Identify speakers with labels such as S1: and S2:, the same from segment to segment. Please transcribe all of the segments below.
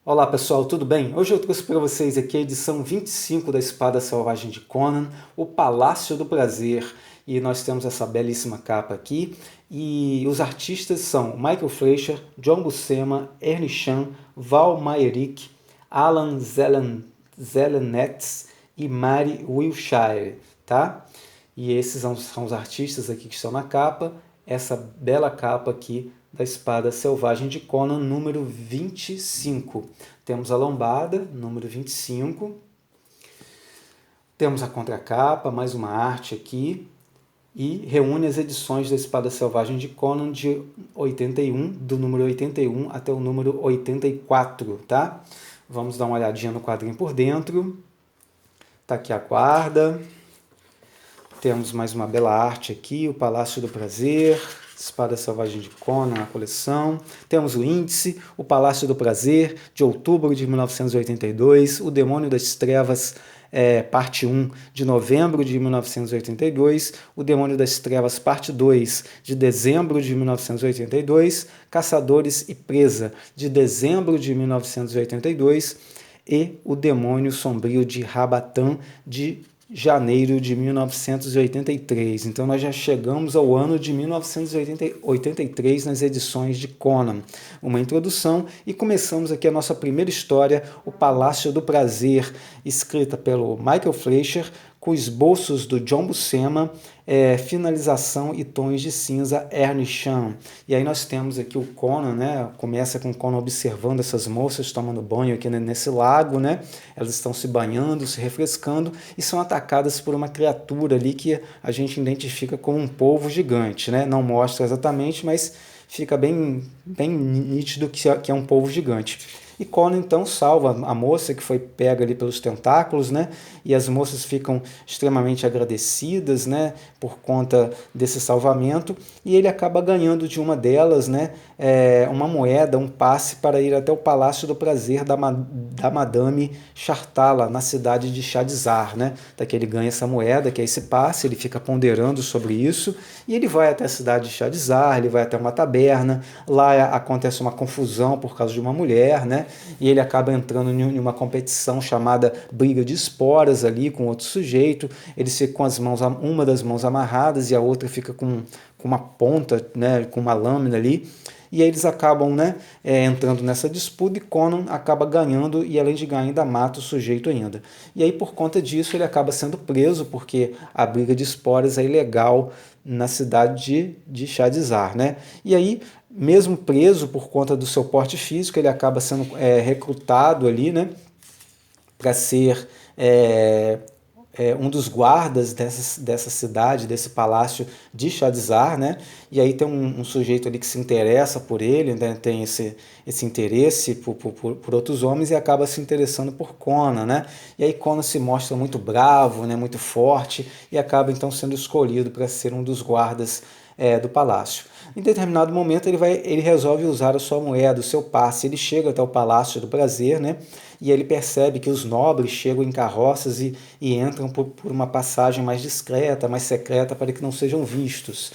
S1: Olá pessoal, tudo bem? Hoje eu trouxe para vocês aqui a edição 25 da Espada Selvagem de Conan, O Palácio do Prazer, e nós temos essa belíssima capa aqui, e os artistas são Michael Fleischer, John Buscema, Ernie Chan, Val Mayerik, Alan Zelenetz e Mary Wilshire, tá? E esses são os artistas aqui que estão na capa, essa bela capa aqui da Espada Selvagem de Conan, número 25. Temos a lombada, número 25. Temos a contracapa, mais uma arte aqui. E reúne as edições da Espada Selvagem de Conan de 81, do número 81 até o número 84, tá? Vamos dar uma olhadinha no quadrinho por dentro. Tá aqui a guarda. Temos mais uma bela arte aqui, o Palácio do Prazer, Espada Selvagem de Conan na coleção. Temos o índice, o Palácio do Prazer, de outubro de 1982, o Demônio das Trevas, parte 1, de novembro de 1982, o Demônio das Trevas, parte 2, de dezembro de 1982, Caçadores e Presa, de dezembro de 1982, e o Demônio Sombrio de Rabatan, de janeiro de 1983. Então nós já chegamos ao ano de 1983 nas edições de Conan. Uma introdução e começamos aqui a nossa primeira história, O Palácio do Prazer, escrita pelo Michael Fleischer, com esboços do John Buscema, finalização e tons de cinza Ernie Chan. E aí nós temos aqui o Conan, né? Começa com o Conan observando essas moças tomando banho aqui nesse lago, né? Elas estão se banhando, se refrescando e são atacadas por uma criatura ali que a gente identifica como um polvo gigante, né? Não mostra exatamente, mas fica bem nítido que é um polvo gigante. E Conan então salva a moça que foi pega ali pelos tentáculos, né? E as moças ficam extremamente agradecidas, né? Por conta desse salvamento. E ele acaba ganhando de uma delas, né? Uma moeda, um passe para ir até o Palácio do Prazer da Madame Chartala, na cidade de Chadzar, né? Daqui ele ganha essa moeda, que é esse passe, ele fica ponderando sobre isso. E ele vai até a cidade de Chadzar, ele vai até uma taberna. Lá acontece uma confusão por causa de uma mulher, né? E ele acaba entrando em uma competição chamada Briga de Esporas ali com outro sujeito. Eles ficam com as mãos, uma das mãos amarradas e a outra fica com uma ponta, né, com uma lâmina ali. E aí eles acabam, né, entrando nessa disputa e Conan acaba ganhando e além de ganhar ainda mata o sujeito ainda. E aí por conta disso ele acaba sendo preso porque a briga de esporas é ilegal na cidade de Chadzar, né? E aí mesmo preso por conta do seu porte físico, ele acaba sendo recrutado ali, né, para ser um dos guardas dessa cidade, desse palácio de Chadzar, né? E aí tem um sujeito ali que se interessa por ele, né? Tem esse interesse por outros homens e acaba se interessando por Conan, né? E aí Conan se mostra muito bravo, né? Muito forte e acaba então sendo escolhido para ser um dos guardas do palácio. Em determinado momento ele resolve usar a sua moeda, o seu passe. Ele chega até o Palácio do Prazer, né? E ele percebe que os nobres chegam em carroças e entram por uma passagem mais discreta, mais secreta, para que não sejam vistos.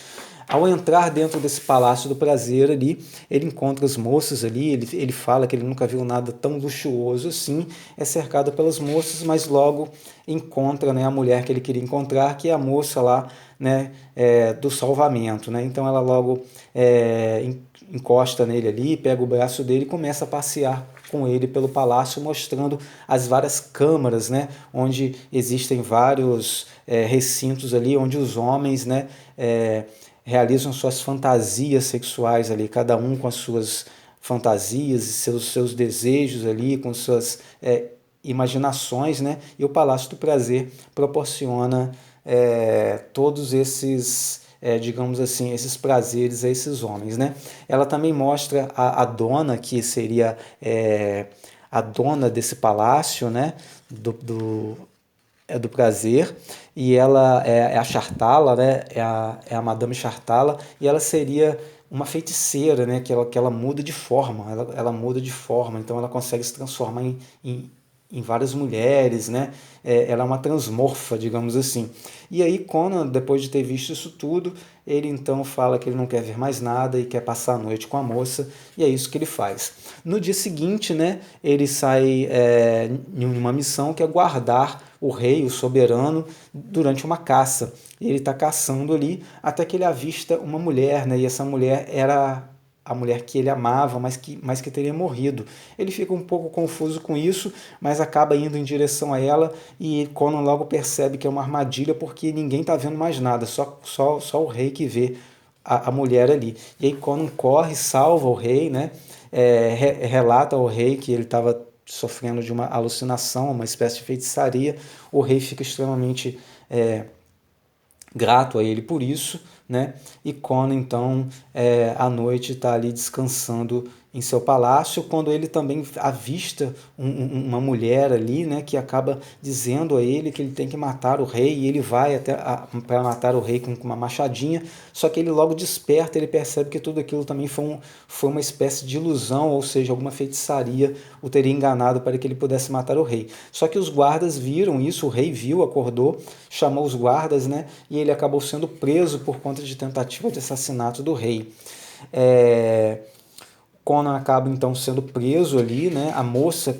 S1: Ao entrar dentro desse Palácio do Prazer ali, ele encontra as moças ali, ele fala que ele nunca viu nada tão luxuoso assim, é cercado pelas moças, mas logo encontra, né, a mulher que ele queria encontrar, que é a moça lá, né, do salvamento, né? Então ela logo encosta nele ali, pega o braço dele e começa a passear com ele pelo palácio, mostrando as várias câmaras, né, onde existem vários recintos ali, onde os homens, né, realizam suas fantasias sexuais ali, cada um com as suas fantasias e seus desejos ali, com suas imaginações, né? E o Palácio do Prazer proporciona todos esses, digamos assim, esses prazeres a esses homens, né? Ela também mostra a dona, que seria a dona desse palácio, né? Do prazer, e ela é a Chartala, né? É a Madame Chartala, e ela seria uma feiticeira, né? Que ela muda de forma, ela muda de forma, então ela consegue se transformar em várias mulheres, né? Ela é uma transmorfa, digamos assim. E aí Conan, depois de ter visto isso tudo, ele então fala que ele não quer ver mais nada e quer passar a noite com a moça, e é isso que ele faz. No dia seguinte, né, ele sai em uma missão que é guardar o rei, o soberano, durante uma caça. E ele está caçando ali até que ele avista uma mulher, né, e essa mulher era a mulher que ele amava, mas que teria morrido. Ele fica um pouco confuso com isso, mas acaba indo em direção a ela e Conan logo percebe que é uma armadilha porque ninguém está vendo mais nada, só o rei que vê a mulher ali. E aí Conan corre, salva o rei, né? Relata ao rei que ele estava sofrendo de uma alucinação, uma espécie de feitiçaria. O rei fica extremamente grato a ele por isso, né? E Conan então à noite está ali descansando em seu palácio, quando ele também avista uma mulher ali, né, que acaba dizendo a ele que ele tem que matar o rei, e ele vai até para matar o rei com uma machadinha, só que ele logo desperta, ele percebe que tudo aquilo também foi uma espécie de ilusão, ou seja, alguma feitiçaria o teria enganado para que ele pudesse matar o rei. Só que os guardas viram isso, o rei viu, acordou, chamou os guardas, né, e ele acabou sendo preso por conta de tentativa de assassinato do rei. Conan acaba então sendo preso ali, né? A moça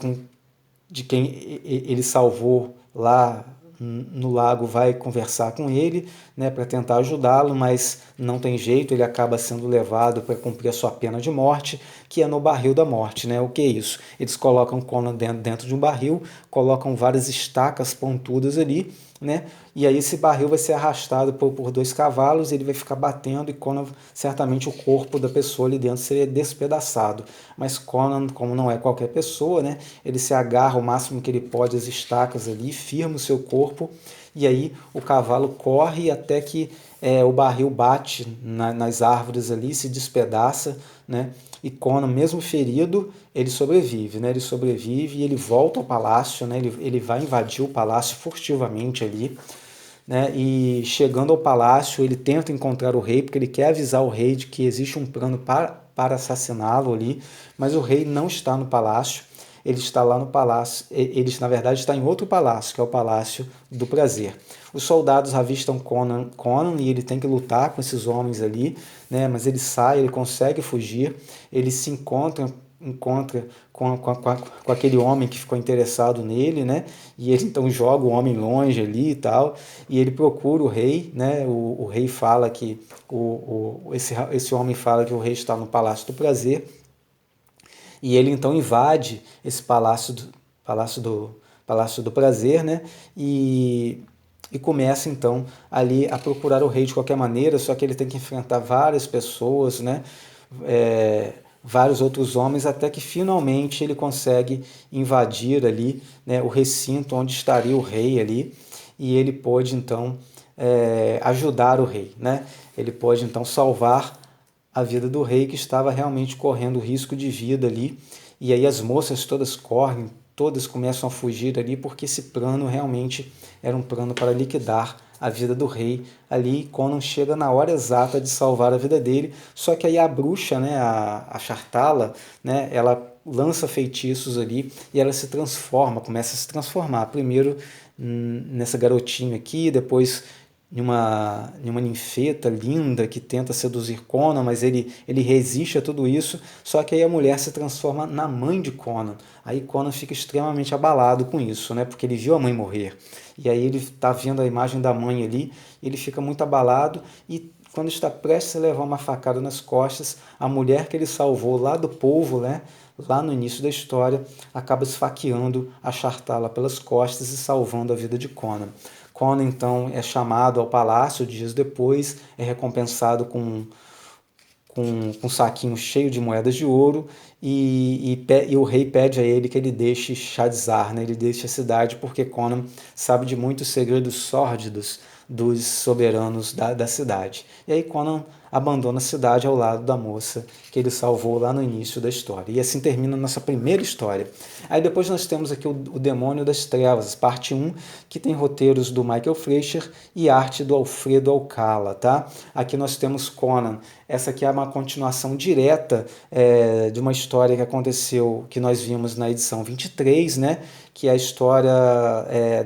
S1: de quem ele salvou lá no lago vai conversar com ele, né, para tentar ajudá-lo, mas não tem jeito, ele acaba sendo levado para cumprir a sua pena de morte, que é no barril da morte, né? O que é isso? Eles colocam Conan dentro de um barril, colocam várias estacas pontudas ali, né? E aí esse barril vai ser arrastado por dois cavalos, ele vai ficar batendo e Conan, certamente o corpo da pessoa ali dentro seria despedaçado. Mas Conan, como não é qualquer pessoa, né, ele se agarra o máximo que ele pode às estacas ali, firma o seu corpo, e aí o cavalo corre até que o barril bate nas árvores ali, se despedaça, né? E Conan, mesmo ferido, ele sobrevive, né? Ele sobrevive e ele volta ao palácio, né? Ele vai invadir o palácio furtivamente ali, né? E chegando ao palácio, ele tenta encontrar o rei, porque ele quer avisar o rei de que existe um plano para assassiná-lo ali, mas o rei não está no palácio, ele está lá no palácio, ele na verdade está em outro palácio, que é o Palácio do Prazer. Os soldados avistam Conan e ele tem que lutar com esses homens ali, né? Mas ele sai, ele consegue fugir, ele se encontra com aquele homem que ficou interessado nele, né? E ele então joga o homem longe ali e tal, e ele procura o rei, né? O rei fala que esse homem fala que o rei está no Palácio do Prazer, e ele então invade esse palácio do Prazer, né? E começa então ali a procurar o rei de qualquer maneira, só que ele tem que enfrentar várias pessoas, né? Vários outros homens, até que finalmente ele consegue invadir ali, né, o recinto onde estaria o rei ali, e ele pôde então ajudar o rei, né? Ele pôde então salvar a vida do rei, que estava realmente correndo risco de vida ali, e aí as moças todas correm, todas começam a fugir ali, porque esse plano realmente era um plano para liquidar a vida do rei ali. Conan chega na hora exata de salvar a vida dele, só que aí a bruxa, né, a Shartala, né, ela lança feitiços ali e ela se transforma, começa a se transformar, primeiro nessa garotinha aqui, depois em uma ninfeta linda que tenta seduzir Conan, mas ele resiste a tudo isso, só que aí a mulher se transforma na mãe de Conan. Aí Conan fica extremamente abalado com isso, né? Porque ele viu a mãe morrer. E aí ele está vendo a imagem da mãe ali, ele fica muito abalado e quando está prestes a levar uma facada nas costas, a mulher que ele salvou lá do povo, né? Lá no início da história, acaba esfaqueando a Shartala pelas costas e salvando a vida de Conan. Conan então é chamado ao palácio dias depois, é recompensado com um saquinho cheio de moedas de ouro e o rei pede a ele que ele deixe Shadzar, né? Ele deixe a cidade porque Conan sabe de muitos segredos sórdidos dos soberanos da cidade. E aí Conan abandona a cidade ao lado da moça que ele salvou lá no início da história. E assim termina a nossa primeira história. Aí depois nós temos aqui o Demônio das Trevas, parte 1, que tem roteiros do Michael Fleischer e arte do Alfredo Alcala, tá? Aqui nós temos Conan. Essa aqui é uma continuação direta de uma história que aconteceu, que nós vimos na edição 23, né? Que é a história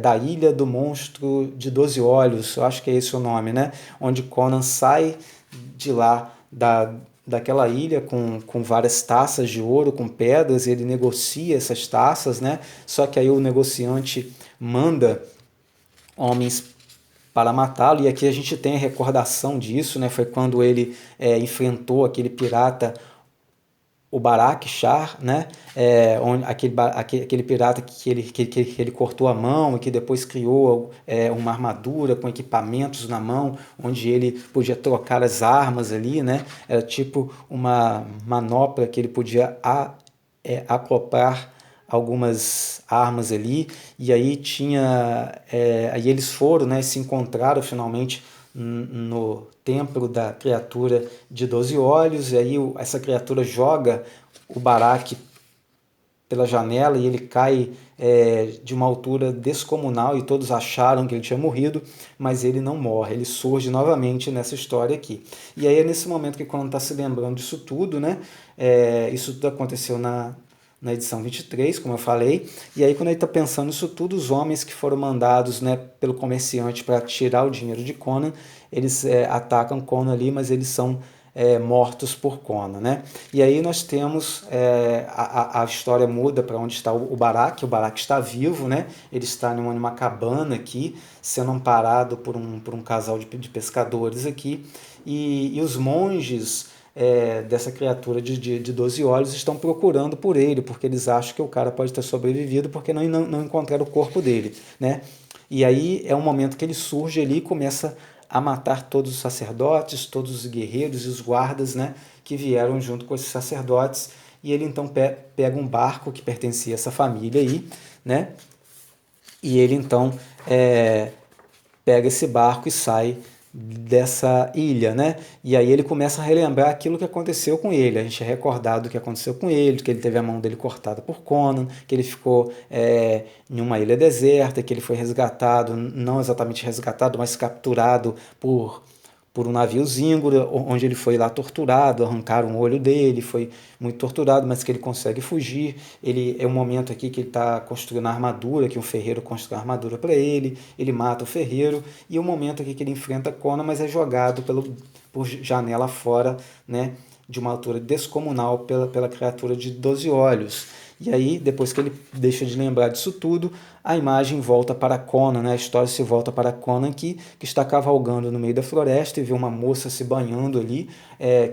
S1: da Ilha do Monstro de 12 Olhos, eu acho que é esse o nome, né? Onde Conan sai de lá, daquela ilha com várias taças de ouro, com pedras, e ele negocia essas taças, né? Só que aí o negociante manda homens para matá-lo, e aqui a gente tem a recordação disso, né? Foi quando ele enfrentou aquele pirata, o Barak Shar, né? Aquele pirata que ele cortou a mão e que depois criou uma armadura com equipamentos na mão, onde ele podia trocar as armas ali, né? Era tipo uma manopla que ele podia acoplar algumas armas ali, e aí aí eles foram, né, se encontraram finalmente no templo da criatura de 12 olhos, e aí essa criatura joga o Barak pela janela e ele cai de uma altura descomunal, e todos acharam que ele tinha morrido, mas ele não morre, ele surge novamente nessa história aqui. E aí é nesse momento que, quando está se lembrando disso tudo, né, isso tudo aconteceu na edição 23, como eu falei, e aí quando ele está pensando nisso tudo, os homens que foram mandados, né, pelo comerciante para tirar o dinheiro de Conan, eles atacam Conan ali, mas eles são mortos por Conan, né? E aí nós temos a história muda para onde está o Barak está vivo, né? Ele está numa cabana aqui, sendo amparado por um casal de pescadores aqui, e os monges dessa criatura de 12 olhos estão procurando por ele, porque eles acham que o cara pode ter sobrevivido, porque não encontraram o corpo dele, né? E aí é um momento que ele surge ali e começa a matar todos os sacerdotes, todos os guerreiros e os guardas, né, que vieram junto com esses sacerdotes, e ele então pega um barco que pertencia a essa família aí, né, e ele então pega esse barco e sai dessa ilha, né? E aí ele começa a relembrar aquilo que aconteceu com ele. A gente é recordado do que aconteceu com ele, que ele teve a mão dele cortada por Conan, que ele ficou em uma ilha deserta, que ele foi resgatado, não exatamente resgatado, mas capturado por um navio zíngaro, onde ele foi lá torturado, arrancaram o olho dele, foi muito torturado, mas que ele consegue fugir. Ele é um momento aqui que ele está construindo a armadura, que um ferreiro constrói a armadura para ele mata o ferreiro, e o momento aqui que ele enfrenta Conan, mas é jogado por janela fora, né, de uma altura descomunal pela criatura de 12 olhos. E aí, depois que ele deixa de lembrar disso tudo, a imagem volta para Conan, né? A história se volta para Conan que está cavalgando no meio da floresta e vê uma moça se banhando ali,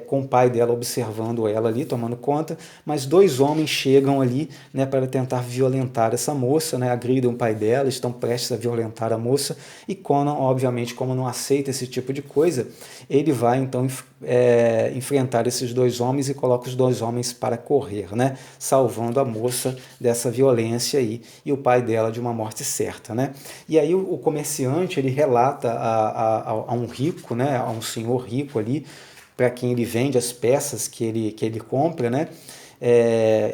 S1: com o pai dela observando ela ali, tomando conta, mas dois homens chegam ali, né, para tentar violentar essa moça, né? Agridem o pai dela, estão prestes a violentar a moça, e Conan, obviamente, como não aceita esse tipo de coisa, ele vai então enfrentar esses dois homens e coloca os dois homens para correr, né? Salvando a moça dessa violência aí, e o pai dela de uma morte certa, né? E aí o comerciante, ele relata a um rico, né, a um senhor rico ali, para quem ele vende as peças que ele compra, né?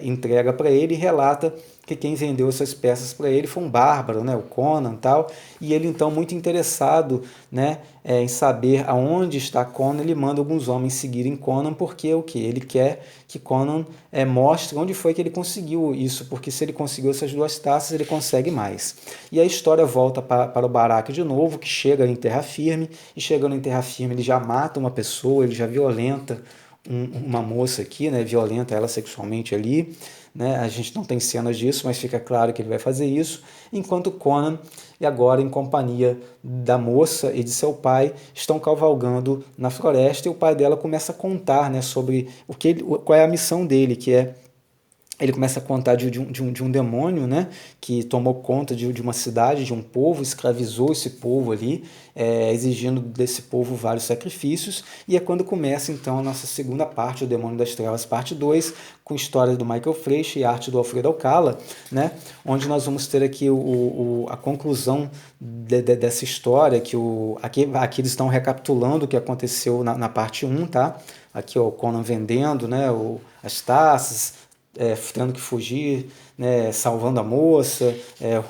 S1: Entrega para ele e relata que quem vendeu essas peças para ele foi um bárbaro, né, o Conan, tal, e ele então, muito interessado, né, em saber aonde está Conan, ele manda alguns homens seguirem Conan, porque o que ele quer que Conan mostre onde foi que ele conseguiu isso, porque se ele conseguiu essas duas taças, ele consegue mais. E a história volta para o Barak de novo, que chega em terra firme, e chegando em terra firme ele já mata uma pessoa, ele já violenta uma moça aqui, né, violenta ela sexualmente ali, né? A gente não tem cenas disso, mas fica claro que ele vai fazer isso, enquanto Conan, e agora em companhia da moça e de seu pai, estão cavalgando na floresta, e o pai dela começa a contar, né, sobre qual é a missão dele, que é ele começa a contar de um demônio, né, que tomou conta de uma cidade, de um povo, escravizou esse povo ali, exigindo desse povo vários sacrifícios, e é quando começa então a nossa segunda parte, o Demônio das Trevas, parte 2, com história do Michael Fleisch e arte do Alfredo Alcala, né, onde nós vamos ter aqui a conclusão dessa história, aqui eles estão recapitulando o que aconteceu na parte 1, tá? Aqui ó, o Conan vendendo, né, as taças, tendo que fugir, né, salvando a moça,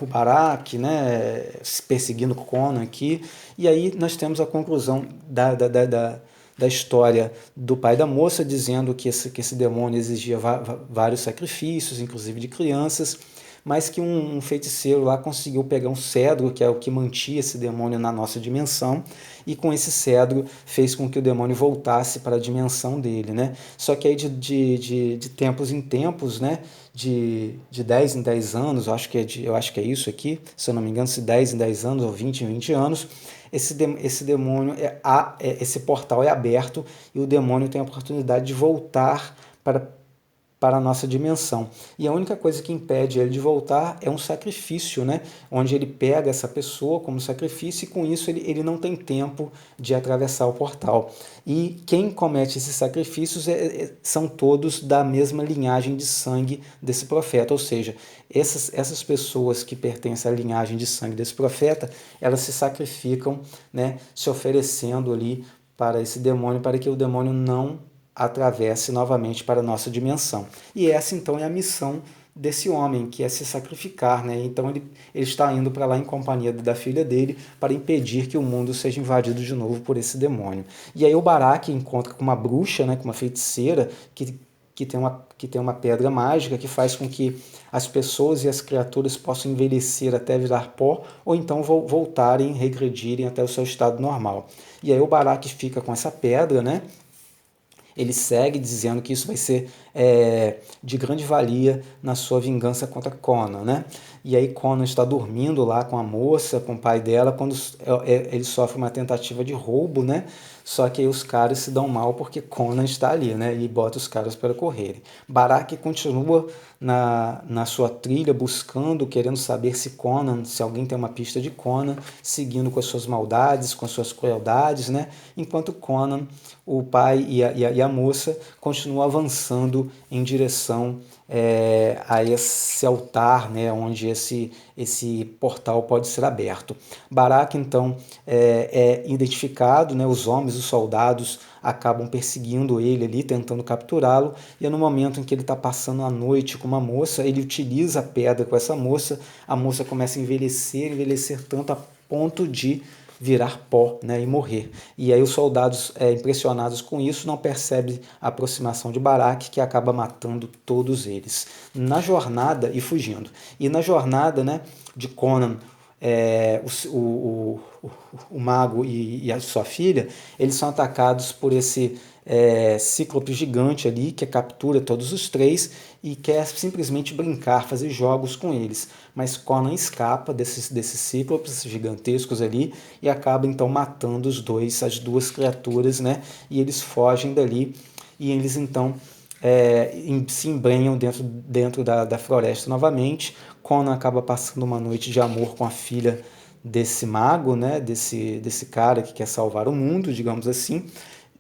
S1: o Barak, né, perseguindo Conan aqui. E aí nós temos a conclusão da história do pai da moça, dizendo que esse demônio exigia vários sacrifícios, inclusive de crianças, mas que um feiticeiro lá conseguiu pegar um cedro, que é o que mantinha esse demônio na nossa dimensão, e com esse cedro fez com que o demônio voltasse para a dimensão dele, né? Só que aí de tempos em tempos, né? De 10 em 10 anos, eu acho que é isso aqui, se eu não me engano, se 10 em 10 anos ou 20 em 20 anos, esse demônio, esse portal é aberto e o demônio tem a oportunidade de voltar para a nossa dimensão. E a única coisa que impede ele de voltar é um sacrifício, né? Onde ele pega essa pessoa como sacrifício e com isso ele não tem tempo de atravessar o portal. E quem comete esses sacrifícios são todos da mesma linhagem de sangue desse profeta, ou seja, essas pessoas que pertencem à linhagem de sangue desse profeta, elas se sacrificam, né? Se oferecendo ali para esse demônio, para que o demônio não atravesse novamente para a nossa dimensão. E essa então é a missão desse homem, que é se sacrificar, né? Então ele está indo para lá em companhia da filha dele para impedir que o mundo seja invadido de novo por esse demônio. E aí o Barak encontra com uma bruxa, né, com uma feiticeira que tem uma pedra mágica que faz com que as pessoas e as criaturas possam envelhecer até virar pó ou então voltarem, regredirem até o seu estado normal. E aí o Barak fica com essa pedra, né? Ele segue dizendo que isso vai ser de grande valia na sua vingança contra Conan, né? E aí Conan está dormindo lá com a moça, com o pai dela, quando ele sofre uma tentativa de roubo, né? Só que aí os caras se dão mal porque Conan está ali, né? E bota os caras para correrem. Barak continua na sua trilha, buscando, querendo saber se alguém tem uma pista de Conan, seguindo com as suas maldades, com as suas crueldades, né? Enquanto Conan, o pai e a moça continuam avançando em direção a esse altar, né, onde esse portal pode ser aberto. Barak, então, é identificado, né, os homens, os soldados, acabam perseguindo ele ali, tentando capturá-lo, e é no momento em que ele está passando a noite com uma moça, ele utiliza a pedra com essa moça, a moça começa a envelhecer tanto a ponto de virar pó, né, e morrer. E aí os soldados, impressionados com isso, não percebem a aproximação de Barak, que acaba matando todos eles. Na jornada, e fugindo. E na jornada, né, de Conan, o mago e a sua filha, eles são atacados por esse cíclope gigante ali, que captura todos os três e quer simplesmente brincar, fazer jogos com eles. Mas Conan escapa desses cíclopes gigantescos ali e acaba então matando as duas criaturas, né? E eles fogem dali e eles então se embrenham dentro da floresta novamente. Conan acaba passando uma noite de amor com a filha desse mago, né? Desse cara que quer salvar o mundo, digamos assim.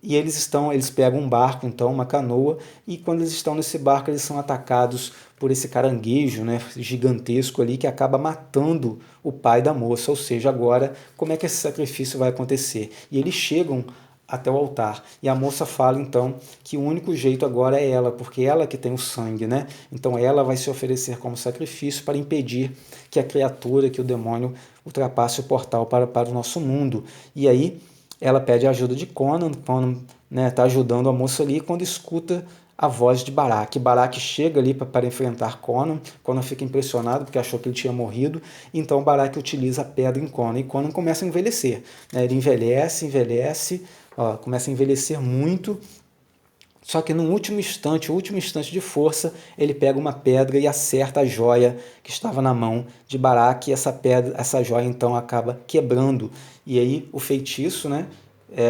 S1: E eles pegam um barco, então, uma canoa, e quando eles estão nesse barco, eles são atacados por esse caranguejo, né, gigantesco ali, que acaba matando o pai da moça. Ou seja, agora, como é que esse sacrifício vai acontecer? E eles chegam até o altar. E a moça fala, então, que o único jeito agora é ela, porque ela que tem o sangue, né? Então ela vai se oferecer como sacrifício para impedir que a criatura, que o demônio, ultrapasse o portal para o nosso mundo. E aí ela pede a ajuda de Conan, né, tá ajudando a moça ali, quando escuta a voz de Barak. Barak chega ali para enfrentar Conan. Conan fica impressionado porque achou que ele tinha morrido. Então Barak utiliza a pedra em Conan e Conan começa a envelhecer, né? Ele envelhece, ó, começa a envelhecer muito. Só que no último instante de força, ele pega uma pedra e acerta a joia que estava na mão de Barak, e essa joia então acaba quebrando. E aí o feitiço, né,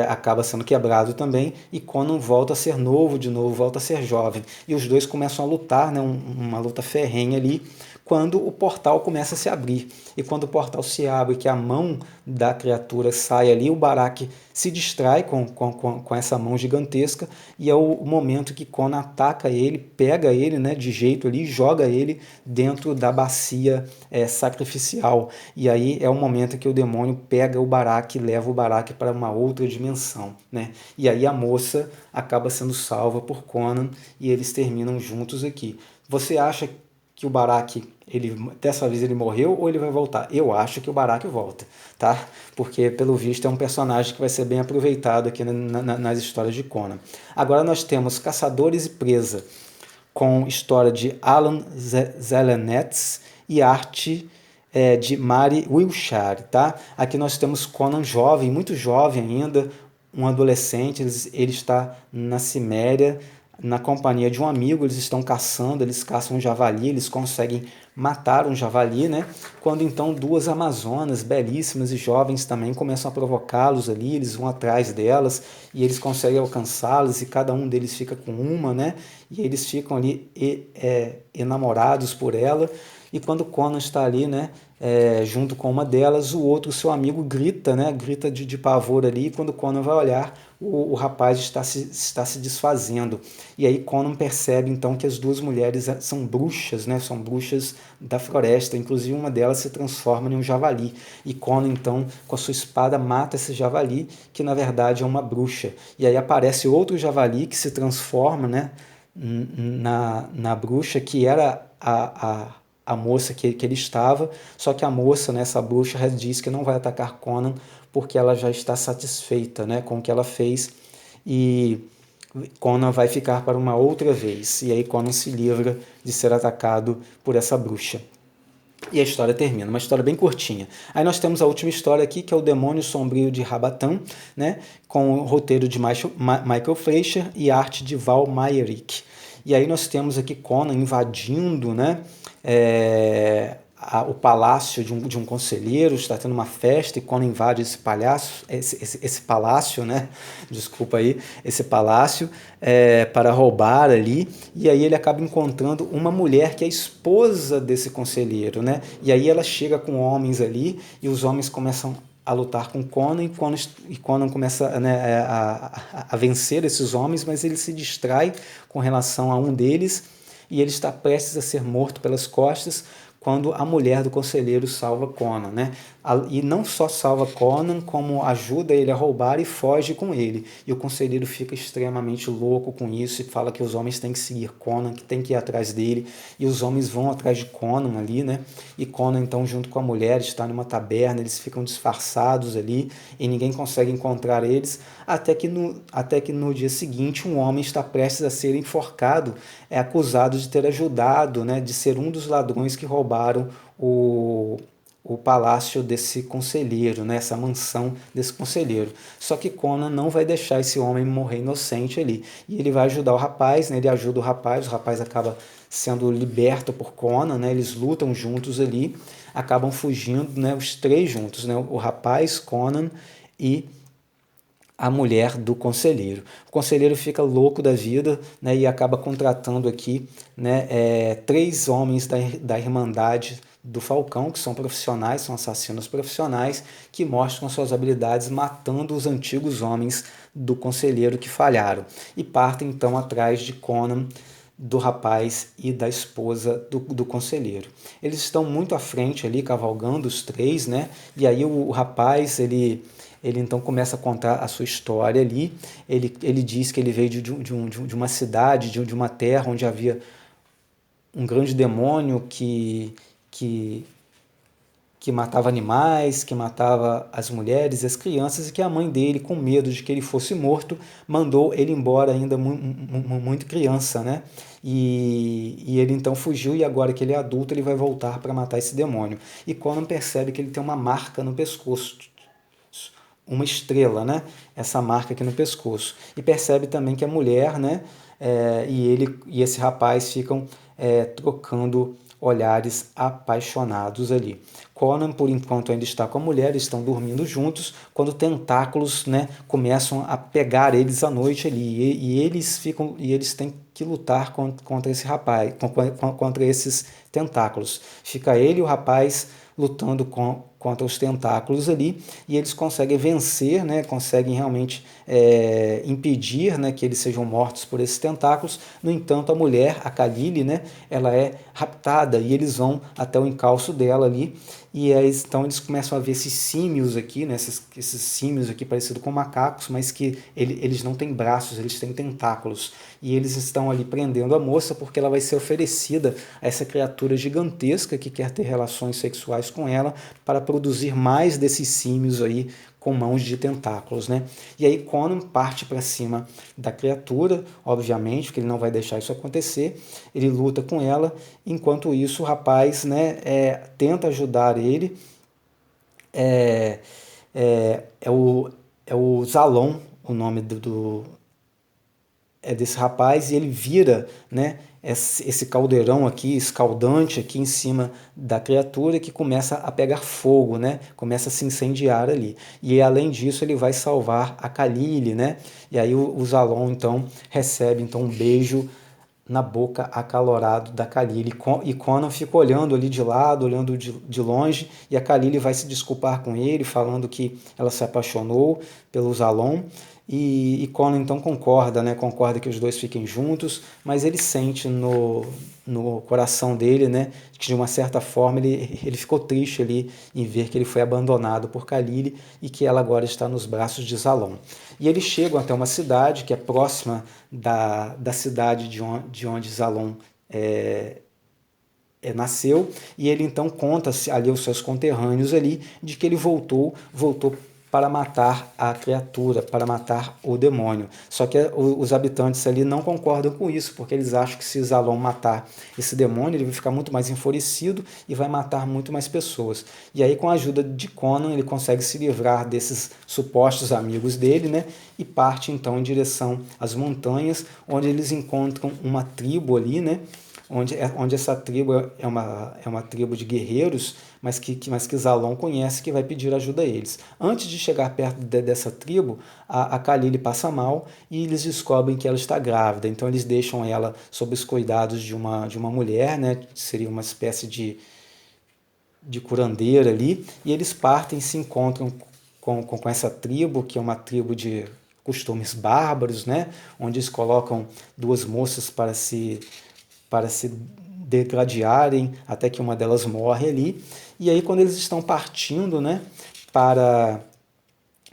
S1: acaba sendo quebrado também, e Conan volta a ser novo de novo, volta a ser jovem. E os dois começam a lutar, né, uma luta ferrenha ali, quando o portal começa a se abrir. E quando o portal se abre, que a mão da criatura sai ali, o Barak se distrai com essa mão gigantesca, e é o momento que Conan ataca ele, pega ele, né, de jeito ali, joga ele dentro da bacia sacrificial. E aí é o momento que o demônio pega o Barak e leva o Barak para uma outra dimensão, né? E aí a moça acaba sendo salva por Conan e eles terminam juntos aqui. Você acha que o Barak, dessa vez ele morreu ou ele vai voltar? Eu acho que o Barak volta, tá? Porque pelo visto é um personagem que vai ser bem aproveitado aqui nas histórias de Conan. Agora nós temos Caçadores e Presa, com história de Alan Zelenetz e arte de Mari Wilshire, tá? Aqui nós temos Conan jovem, muito jovem ainda, um adolescente, ele está na Ciméria, na companhia de um amigo, eles estão caçando, eles caçam um javali, eles conseguem matar um javali, né? Quando então duas amazonas belíssimas e jovens também começam a provocá-los ali, eles vão atrás delas e eles conseguem alcançá-las e cada um deles fica com uma, né? E eles ficam ali enamorados por ela. E quando Conan está ali, né, junto com uma delas, o outro, seu amigo, grita, né, grita de pavor ali, e quando Conan vai olhar, o rapaz está se desfazendo. E aí Conan percebe então que as duas mulheres são bruxas, né, são bruxas da floresta, inclusive uma delas se transforma em um javali. E Conan então, com a sua espada, mata esse javali, que na verdade é uma bruxa. E aí aparece outro javali que se transforma, né, na bruxa, que era a moça que ele estava, só que a moça, né, essa bruxa, diz que não vai atacar Conan porque ela já está satisfeita, né, com o que ela fez, e Conan vai ficar para uma outra vez, e aí Conan se livra de ser atacado por essa bruxa. E a história termina, uma história bem curtinha. Aí nós temos a última história aqui, que é o Demônio Sombrio de Rabatan, né, com o roteiro de Michael Fleischer e arte de Val Mayerik. E aí nós temos aqui Conan invadindo, né, o palácio de um conselheiro, está tendo uma festa e Conan invade esse palácio, né? Desculpa aí, esse palácio para roubar ali, e aí ele acaba encontrando uma mulher que é esposa desse conselheiro, né? E aí ela chega com homens ali e os homens começam a lutar com Conan e Conan começa, né, a vencer esses homens, mas ele se distrai com relação a um deles e ele está prestes a ser morto pelas costas quando a mulher do conselheiro salva Conan, né? E não só salva Conan, como ajuda ele a roubar e foge com ele. E o conselheiro fica extremamente louco com isso e fala que os homens têm que seguir Conan, que tem que ir atrás dele. E os homens vão atrás de Conan ali, né? E Conan, então, junto com a mulher, está numa taberna, eles ficam disfarçados ali e ninguém consegue encontrar eles, até que no dia seguinte um homem está prestes a ser enforcado, é acusado de ter ajudado, né? De ser um dos ladrões que roubaram o palácio desse conselheiro, né, essa mansão desse conselheiro. Só que Conan não vai deixar esse homem morrer inocente ali. E ele vai ajudar o rapaz, né, ele ajuda o rapaz acaba sendo liberto por Conan, né, eles lutam juntos ali, acabam fugindo, né, os três juntos, né, o rapaz, Conan e a mulher do conselheiro. O conselheiro fica louco da vida, né, e acaba contratando aqui, né, três homens da Irmandade do Falcão, que são profissionais, são assassinos profissionais, que mostram suas habilidades matando os antigos homens do conselheiro que falharam. E partem então atrás de Conan, do rapaz e da esposa do conselheiro. Eles estão muito à frente ali, cavalgando os três, né? E aí o rapaz, ele então começa a contar a sua história ali. Ele diz que ele veio de uma cidade, de uma terra onde havia um grande demônio que matava animais, que matava as mulheres e as crianças, e que a mãe dele, com medo de que ele fosse morto, mandou ele embora ainda muito criança, né? E ele então fugiu, e agora que ele é adulto, ele vai voltar para matar esse demônio. E Conan percebe que ele tem uma marca no pescoço, uma estrela, né? Essa marca aqui no pescoço. E percebe também que a mulher, né, e esse rapaz ficam trocando olhares apaixonados ali. Conan, por enquanto, ainda está com a mulher, eles estão dormindo juntos, quando tentáculos, né, começam a pegar eles à noite ali, e eles têm que lutar contra esse rapaz, contra esses tentáculos. Fica ele e o rapaz lutando contra os tentáculos ali, e eles conseguem vencer, né, conseguem realmente impedir, né, que eles sejam mortos por esses tentáculos. No entanto, a mulher, a Khalili, né, ela é raptada, e eles vão até o encalço dela ali, e então eles começam a ver esses símios aqui, né, esses símios aqui parecidos com macacos, mas que eles não têm braços, eles têm tentáculos. E eles estão ali prendendo a moça porque ela vai ser oferecida a essa criatura gigantesca que quer ter relações sexuais com ela para produzir mais desses símios aí com mãos de tentáculos, né? E aí Conan parte para cima da criatura, obviamente, porque ele não vai deixar isso acontecer. Ele luta com ela, enquanto isso o rapaz, né, tenta ajudar ele. É o Zalon, o nome desse rapaz, e ele vira, né, esse caldeirão aqui, escaldante aqui em cima da criatura, que começa a pegar fogo, né? Começa a se incendiar ali. E além disso, ele vai salvar a Khalili, né? E aí o Zalon então recebe então um beijo na boca acalorado da Khalili. E Conan fica olhando ali de lado, olhando de longe, e a Khalili vai se desculpar com ele, falando que ela se apaixonou pelo Zalon. E Conan então concorda, né? Concorda que os dois fiquem juntos, mas ele sente no coração dele, né, que de uma certa forma ele ficou triste ali em ver que ele foi abandonado por Khalili e que ela agora está nos braços de Zalon. E eles chegam até uma cidade que é próxima da cidade de onde Zalon nasceu, e ele então conta ali aos seus conterrâneos ali de que ele voltou para matar a criatura, para matar o demônio. Só que os habitantes ali não concordam com isso, porque eles acham que se Zalon matar esse demônio, ele vai ficar muito mais enfurecido e vai matar muito mais pessoas. E aí, com a ajuda de Conan, ele consegue se livrar desses supostos amigos dele, né? E parte então em direção às montanhas, onde eles encontram uma tribo ali, né? Onde essa tribo é uma tribo de guerreiros, mas que Zalon conhece, que vai pedir ajuda a eles. Antes de chegar perto dessa tribo, a Khalili passa mal e eles descobrem que ela está grávida. Então eles deixam ela sob os cuidados de uma mulher, né? Seria uma espécie de curandeira ali, e eles partem e se encontram com essa tribo, que é uma tribo de costumes bárbaros, né? Onde eles colocam duas moças para se degladiarem até que uma delas morre ali. E aí, quando eles estão partindo, né, para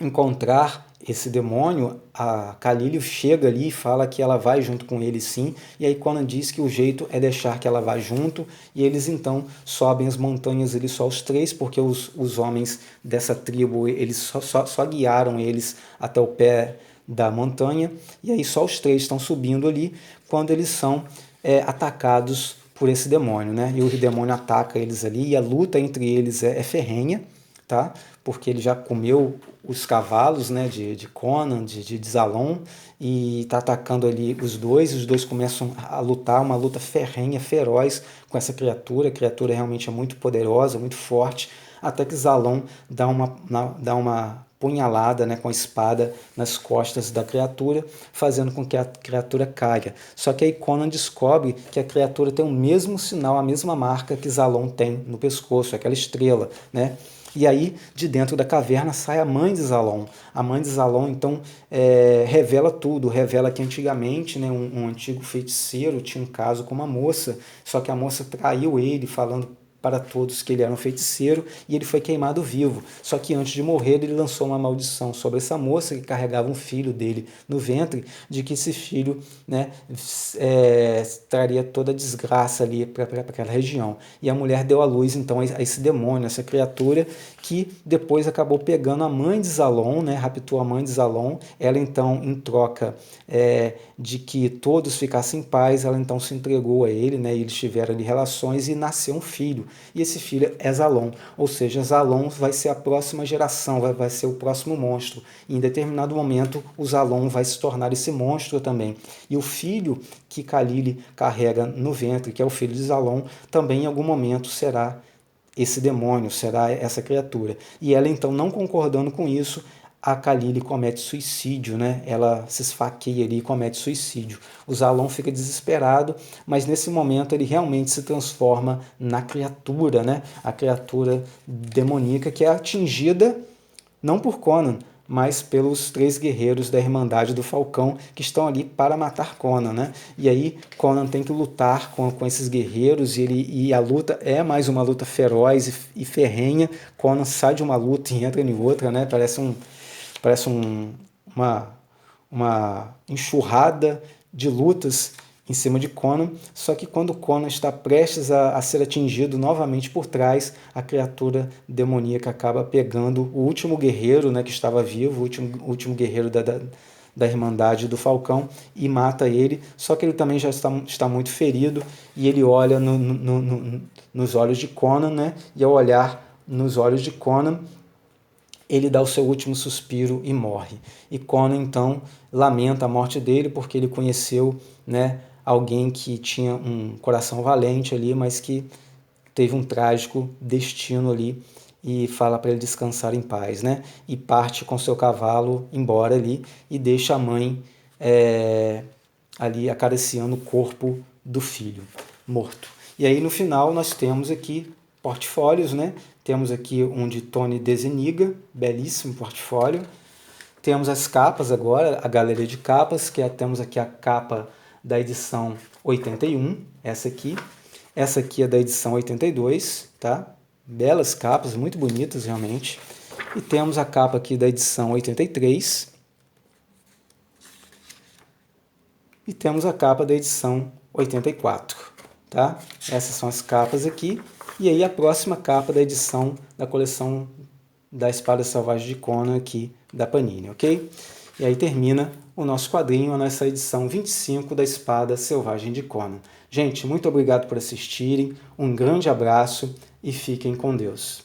S1: encontrar esse demônio, a Khalili chega ali e fala que ela vai junto com ele sim, e aí Conan diz que o jeito é deixar que ela vá junto, e eles então sobem as montanhas ali só os três, porque os homens dessa tribo, eles só guiaram eles até o pé da montanha, e aí só os três estão subindo ali, quando eles são atacados por esse demônio, né? E o demônio ataca eles ali, e a luta entre eles é ferrenha, tá? Porque ele já comeu os cavalos, né, de Conan, de Zalon, e está atacando ali os dois começam a lutar, uma luta ferrenha, feroz com essa criatura. A criatura realmente é muito poderosa, muito forte, até que Zalon dá uma punhalada, né, com a espada nas costas da criatura, fazendo com que a criatura caia. Só que aí Conan descobre que a criatura tem o mesmo sinal, a mesma marca que Zalon tem no pescoço, aquela estrela, né? E aí, de dentro da caverna, sai a mãe de Zalon. A mãe de Zalon, então, revela tudo. Revela que antigamente, né, um antigo feiticeiro tinha um caso com uma moça, só que a moça traiu ele, falando para todos que ele era um feiticeiro, e ele foi queimado vivo. Só que antes de morrer, ele lançou uma maldição sobre essa moça que carregava um filho dele no ventre, de que esse filho, né, traria toda a desgraça ali para aquela região. E a mulher deu à luz então a esse demônio, essa criatura, que depois acabou pegando a mãe de Zalon, né, raptou a mãe de Zalon. Ela então, em troca de que todos ficassem em paz, ela então se entregou a ele, né, e eles tiveram ali relações e nasceu um filho. e esse filho é Zalon, ou seja, Zalon vai ser a próxima geração, vai ser o próximo monstro, e em determinado momento o Zalon vai se tornar esse monstro também, e o filho que Khalili carrega no ventre, que é o filho de Zalon, também em algum momento será esse demônio, será essa criatura. E ela então, não concordando com isso, a Khalili comete suicídio, né? Ela se esfaqueia ali e comete suicídio. O Zalon fica desesperado, mas nesse momento ele realmente se transforma na criatura, né? A criatura demoníaca que é atingida não por Conan, mas pelos 3 guerreiros da Irmandade do Falcão que estão ali para matar Conan, né? E aí Conan tem que lutar com esses guerreiros e a luta é mais uma luta feroz e ferrenha. Conan sai de uma luta e entra em outra, né? Parece uma enxurrada de lutas em cima de Conan, só que quando Conan está prestes a ser atingido novamente por trás, a criatura demoníaca acaba pegando o último guerreiro, né, que estava vivo, o último guerreiro da Irmandade do Falcão, e mata ele, só que ele também já está muito ferido, e ele olha nos olhos de Conan, né, e ao olhar nos olhos de Conan, ele dá o seu último suspiro e morre. E Conan, então, lamenta a morte dele, porque ele conheceu, né, alguém que tinha um coração valente ali, mas que teve um trágico destino ali, e fala para ele descansar em paz, né? E parte com seu cavalo embora ali, e deixa a mãe ali acariciando o corpo do filho morto. E aí no final nós temos aqui portfólios, né? Temos aqui um de Tony DeZuniga, belíssimo portfólio. Temos as capas agora, a galeria de capas, que temos aqui a capa da edição 81, essa aqui. Essa aqui é da edição 82, tá? Belas capas, muito bonitas realmente. E temos a capa aqui da edição 83. E temos a capa da edição 84, tá? Essas são as capas aqui. E aí a próxima capa da edição da coleção da Espada Selvagem de Conan aqui da Panini, ok? E aí termina o nosso quadrinho, a nossa edição 25 da Espada Selvagem de Conan. Gente, muito obrigado por assistirem, um grande abraço e fiquem com Deus.